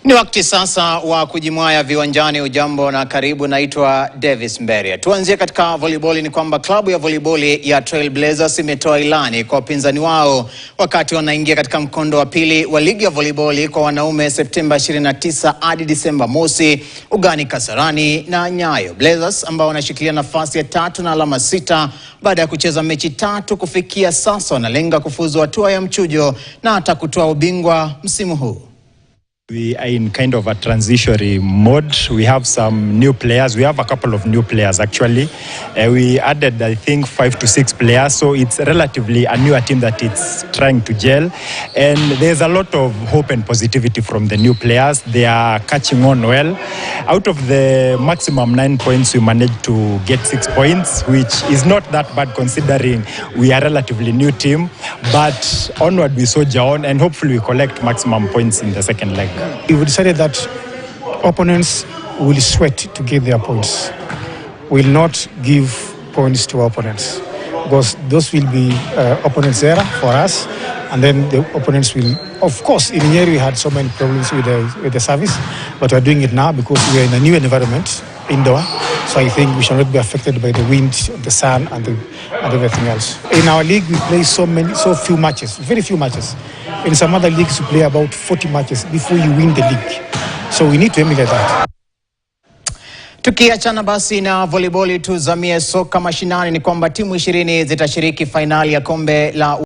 Ni wakati sasa wa kujimwaya viwanjani. Ujambo na karibu, naitwa Davis Mberia. Tuanzie katika voliboli. Ni kwamba klabu ya voliboli ya Trailblazers imetoa ilani kwa wapinzani wao wakati wanaingia katika mkondo wa pili wa ligi ya voliboli kwa wanaume Septemba 29 hadi Disemba mosi ugani Kasarani na Nyayo. Blazers ambao wanashikilia nafasi ya 3 na alama 6 baada ya kucheza mechi 3 kufikia sasa, wanalenga kufuzu hatua ya mchujo na hata kutoa ubingwa msimu huu. We are in kind of a transitionary mode. We have some new players. We have a couple of new players actually. We added, I think, 5 to 6 players. So it's relatively a newer team that it's trying to gel. And there's a lot of hope and positivity from the new players. They are catching on well. Out of the maximum 9 points, we managed to get 6 points, which is not that bad considering we are a relatively new team. But onward we soldier on, and hopefully we collect maximum points in the second leg. We decided that opponents will sweat to get their points. Will not give points to opponents because those will be opponents' error for us, and then the opponents will, of course, in Nyeri we had so many problems with the service, but we're doing it now because we are in a new environment, indoor. So I think we shall not be affected by the wind, the sun, and everything else. In our league, we play so few matches, very few matches. In some other leagues, you play about 40 matches before you win the league. So we need to emulate that. Tukiachana basi na volleyball, tuzamie soka mashinani. Ni kwamba timu 20 zitashiriki fainali ya kombe la